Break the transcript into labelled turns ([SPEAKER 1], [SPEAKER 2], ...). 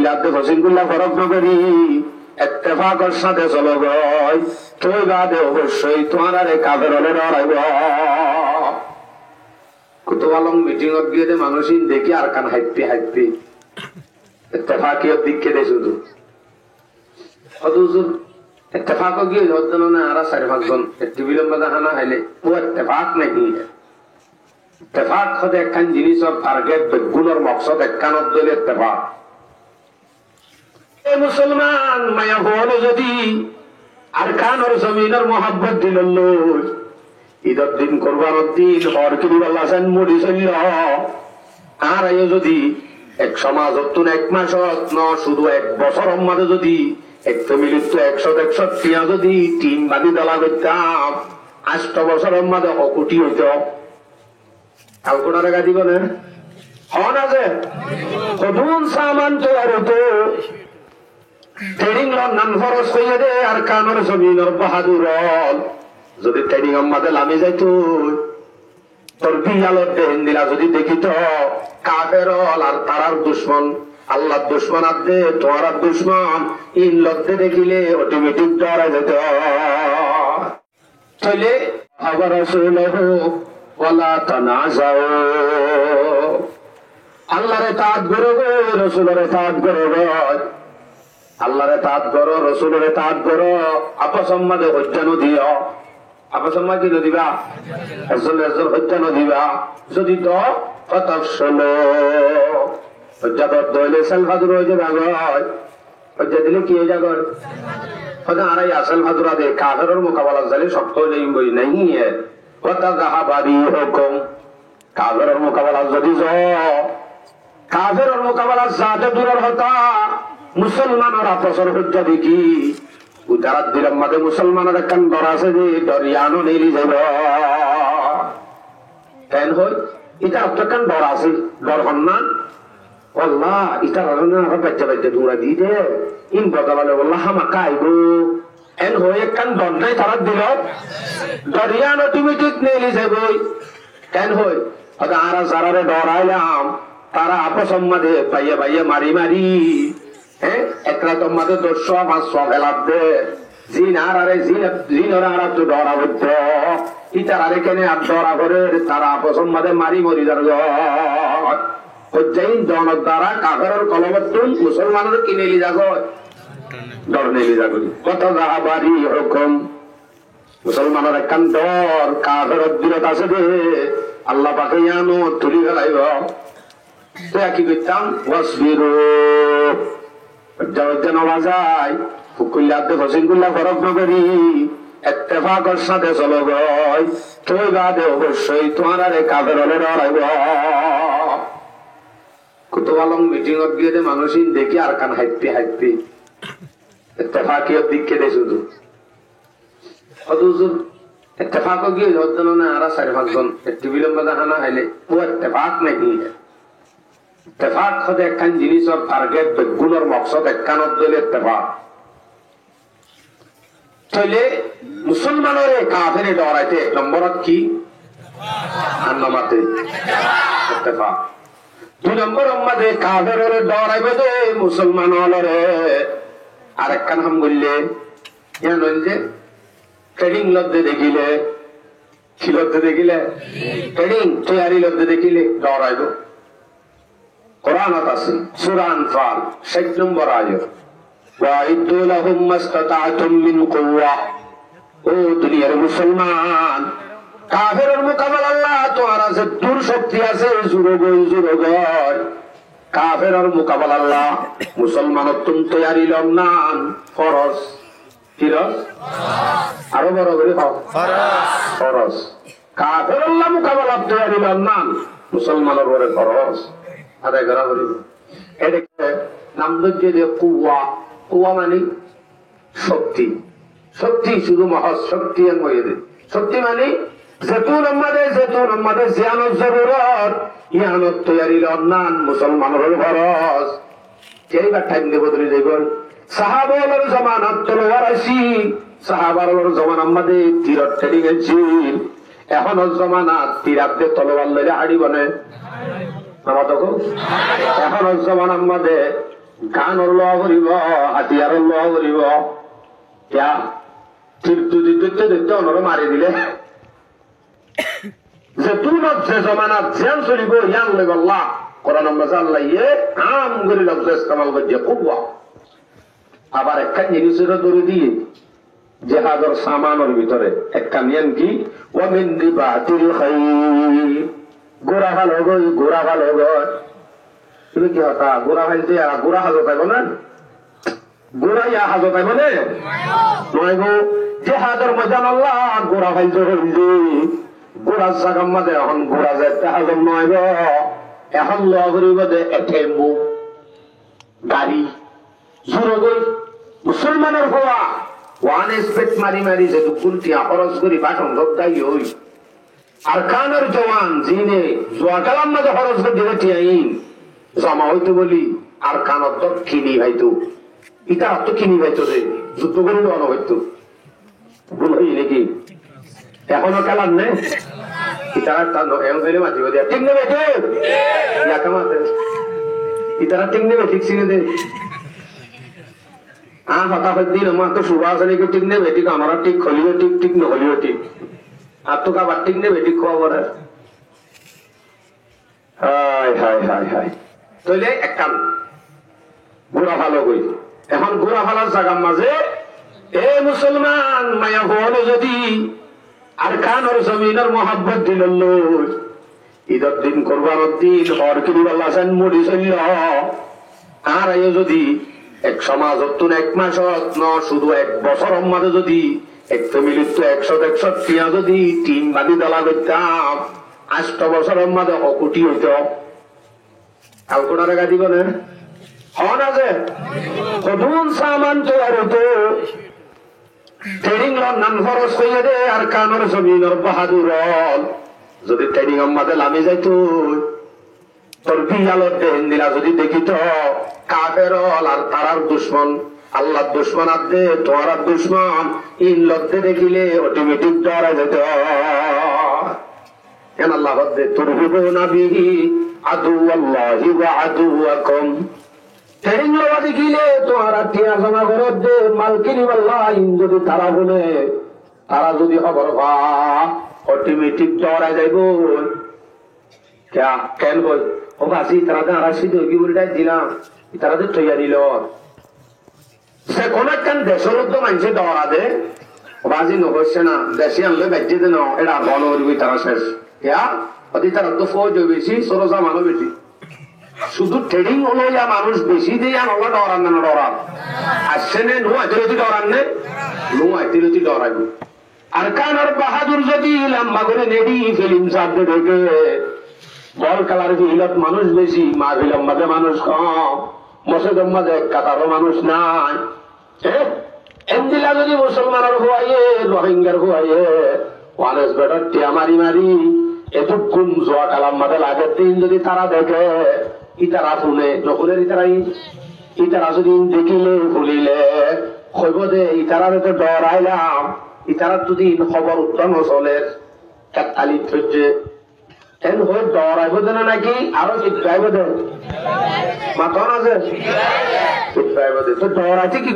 [SPEAKER 1] হুকুল্লাতে ফসিলগুল্লা ফরক নগরী ইত্তেফাকের সাথে চলো গয় তুই বাদে অবশ্যই তোমার আরে কাফের হলে ডরাইব কুতুবালং মিটিং গিয়ে মানুষ দেখি আর কান হাইপি হাইপি ইত্তেফাকিয়ত দিকে দে শুধু হুজুর ইত্তেফাক গিয়ে হজন না আর 4-5 জন একটু বিলম্ব দেখানা হাইলে ও ইত্তেফাক নাকি ইত্তেফাক হতে একখান জিনিসের টার্গেট বেগুনের মকসদ একখানত দলে ইত্তেফাক মুসলমান মায়া হল যদি আর কানর জমিনের মহাব্বত দিল ঈদের দিন কোরবানের দিন হর কিনি বলছেন মুড়ি চলল আর যদি এক সমাজ এক মাসত ন শুধু 1 বছরের মাঝে যদি 1 মিনিট 161 যদি টিম বাঁধি দলা করতাম 8 বছরের মাঝে অকুটি হইত কালকোটা রেখা দিব না হন আছে কদুন সামান তৈরি হতো ট্রেনিং নান খরচ করে দে আর কানর জমিনের বাহাদুর যদি ট্রেনিং আমাদের লামে যাইতো তোর বিয়ালত দেহেন দিলা যদি দেখিত কাফের আর তারার দুশ্মন আল্লাহর দুশ্মন আদে তোমার দুশ্মন ইন লদ্দে দেখিলে অটোমেটিক ডরা যেত চলে আবার রাসূলুহু ওয়ালা তানাজাউ আল্লাহরে তাআত করো গো রাসূলের তাআত করো গো আল্লাহরে তাআত করো রাসূলের তাআত করো আপসম্মাদে হজ্জানো দিও আপসম্মা কি দিবা রাসূলের হজ্জা দিবা যদি তো ফাতাফশালু হজ্জা দইলে সালফাদুর হয়ে যাবে আগয় হজ্জা দিলে কি হয়ে যাবে খোদা আরাই আসল ফাদুরা দে কাফেরের মোকাবেলা জালে শক্ত হয়ে বই নাই কথা যাহাবারি হুকুম কাফেরের মোকাবেলা যদি কাফেরের মোকাবেলা যাতে দূরের হতা মুসলমানের আপসর হজ্জা দেখি উদারাত দিলাম মাঝে মুসলমানের একখান ডর আছে যে ডরিয়ানো নেলি যাব কেন হই এটা একখান ডর আছে ডর হন না আল্লাহ এটা বাচ্চা বাচ্চা দৌড়া দিয়ে দে ইন বদলালে আল্লাহ হামাকা আইব এন হয়ে একখান ডর নাই তারা দিল ডরিয়ানো তুমি ঠিক নেলি যাব কেন হই আর যারারে ডরাইলাম তারা আপসম্মাদে পাইয়ে পাইয়ে মারি মারি একলা তোমাদের 200-500 ফেলার দে জিন আর আরে জিন ওরা আর তো ডরা হচ্ছে ইটার আরে কেন আর ডরা করে তারা আপসম্মাদে মারি মরি যার হজ্জাইন জনক দ্বারা কাফেরের কলবতুন মুসলমানের কিনে লি যাগ ডর নেলি যাগ কত যাহাবারি হুকুম মুসলমানের একখান ডর কাফেরের বিরত আছে দে আল্লাহ পাকে জানো তুলি ফেলাইব তো কি করতাম ওয়াসবিরু যায় হুকুল্লাতে ফসিলগুল্লা ফরক নগরী ইত্তেফাকের সাথে চলো গয় তুই বাদে অবশ্যই তোমার আরে কাফের হলে ডরাইব কুতুবালং মিটিং গিয়ে মানুষ দেখি আর কান হাইপি হাইপি ইত্তেফাকিয়ত দিকে দে শুধু হুজুর ইত্তেফাক গিয়ে হজন না আর 4-5 জন একটু বিলম্ব দেখানা হাইলে ও ইত্তেফাক নাকি ইত্তেফাক হতে একখান জিনিসের টার্গেট বেগুনের মকসদ একখানত দলে ইত্তেফাক তাইলে মুসলমানের কাফেরে ডরাইতে 1 নম্বরত কি আন্নামাতে ইত্তেফাক 2 নম্বর আমাদের কাফেরের ডরাইবে দে মুসলমান হলরে আরেকখান হাম বললে জানেন যে ট্রেডিং লদ্দে দেখিলে কি লদ্দে দেখিলে ট্রেডিং তৈরি লদ্দে দেখিলে ডরাইব কোরআনত আছে সূরা আনফাল 60 নম্বর আয়াত ওয়াইদু লাহুম মাসতাতা'তুম মিন কুওয়া ও দুনিয়ার মুসলমান কাফেরের মোকাবেলা আল্লাহ তোমার আছে দূর শক্তি আছে জুড়ে গই কাফেরের মোকাবেলা আল্লাহ মুসলমানের তুম তৈরি লন্নান ফরজ ফিরজ আরো বড় করে খাও ফরজ কাফের আল্লাহ মোকাবেলা তৈরি লন্নান মুসলমানের বড় ফরজ আদায় করা করি এটাকে নাম দিচ্ছে যে কুয়া কুয়া মানে শক্তি শক্তি শুধু মহৎ শক্তি শক্তি মানে যেতুন আমাদের জিয়ানত জরুরত ইয়ানত তৈরি লন্নান মুসলমানের ফরজ যেইবার টাইম দেব ধরে যাইব সাহাবার জমানাত তলোয়ার আসি সাহাবার জমান আমাদের তীরত ট্রেনিং এসেছিল এখন জমানাত তীরাতে তলোয়ার লইলে হাড়ি বনে এখন জমান আমাদের গানৰ লোৱা কৰিব হাতিয়াৰৰ লোৱা কৰিব এতিয়া দৈত্য অনৰো মাৰি দিলে যে তুনত যে জমানাত যেন চলিব ইয়ান লৈ গল্লা কোরআন আল্লাহ আম করে লফজ ইস্তেমাল করছে কুওয়া আবার একখান জিনিসের দূরে দিয়ে জেহাদের সামানের ভিতরে একখান ইয়ান কি ওয়ামিন রিবাতিল খাইর গোরা ভালো গই তুমি কি হতা গোরা ভাইতে গোরা হাজত আইব না গোরা ইয়া হাজত আইব না নয় গো জেহাদের ময়দান আল্লাহ গোরা ভাইতে হইছে গোরা জাগার মধ্যে এখন গোরা যাইতে হাজত নয় গো এখন লওয়া করিব দে এটেম্বু গাড়ি জোর গই মুসলমানের হওয়া ওয়ান এসপেক্ট মারি মারি যে দুপুরটিয়া খরচ করি পাঠন দায়ী হই আর কানের জওয়ান জিনে জোয়া কালাম মাঝে খরচ করে দিলে টিয়াইন জমা হইতে বলি আর কানত তো কিনি ভাইতো ইটা তো কিনি ভাইতো যে যুদ্ধ করে দেওয়ানো হইতো ভুল হই নাকি এখনো খেলার নেই ইতারা মাঝে ঠিক নেবে ইতারা ঠিক নেবে ঠিক চিনে দে ফটাফট দিন আমার তো সুভাষ ঠিক নেবে ঠিক আমরা ঠিক হলিও ঠিক ঠিক নহলিও ঠিক আর তো কাবার ঠিক নেবে ঠিক খবর হায় হায় হায় হায় তইলে একখান ঘোরা ভালো কই এখন ঘোরা ভালোর জায়গার মাঝে এ মুসলমান মায়া হলো যদি আর কানোর জমিনের মহাব্বত দিল ঈদের দিন কোরবানোর দিন হর কিনিবাল্লা আছেন মুড়ি চলল আর যদি এক সমাজত এক মাসত ন শুধু এক বছর মাঝে যদি এক ফ্যামিলির তো 100 টিয়া যদি টিম বাঁধি দলা করতাম 8 বছরের মাঝে অকুটি হইত কালকোটা রেখা দিব না হন আছে কঠোর সামান তৈরি হতো ট্রেনিং নাম খরচ করে দে আর কানোর জমিনের বাহাদুর যদি ট্রেনিং আমাদের লামে যাইতো তোর বিয়ালত দেন দিলা যদি দেখিত কাফের আর তারার দুশ্মন আল্লাহর দুশ্মন আদে তোমার দুশ্মন ইন লদ্দে দেখিলে অটোমেটিক ডরা যেত কেন আল্লাহ বদ্দে তুরহিবুনা বিহি আদুওয়াল্লাহি ওয়া আদুওয়াকুম ট্রেনিং লওয়া দেখিলে তোমার টিয়া জমা করে দে মালকিনি আল্লাহ ইন যদি তারা বলে তারা যদি খবর পা অটোমেটিক ডরা যাইব কেন বল ও বাসি তারা আড়াইশি কি বলে দিলাম তারা তো তৈয়া দিল সে কোন একখান দেশের তো মানুষের ডরা দে বাজি নহচ্ছে না দেশে আনলে বাজ্যে দে না এটা বল করবি তারা শেষ অতি তারা তো ফৌজ বেশি সরসা মানুষ বেশি শুধু ট্রেডিং হলো ইয়া মানুষ বেশি দিয়ে আমরা ডরান না ডরান আসছে নে নো আইতিলতি ডরান নে নো আইতিলতি ডরাইব আর কানার বাহাদুর যদি লম্বা করে নেডি ফিল্ম সাথে ঢেকে বল খেলার ভিলত মানুষ বেশি মা বিলম্বাতে মানুষ কম মসজিদের মাঝে কাতারও মানুষ নাই এমদিলা যদি মুসলমানের হুয়াইয়ে রোহিঙ্গার হুয়াইয়ে ওয়ানেস বেটার টিয়া মারি মারি এতক্ষণ জোয়া কালাম মাঝে আগের দিন যদি তারা দেখে ইতারা শুনে নকুলের ইতারা যদি দেখিলে ফুলিলে হইব দে ইতারার তো ডরাইলাম ইতারার যদি খবর উত্তম চলে তালিম ধরছে এন হয়ে ডরাইব দেনা নাকি আরো চিৎকাইব দে মাথন আছে চিৎকাইব দে তো ডরাইছে কি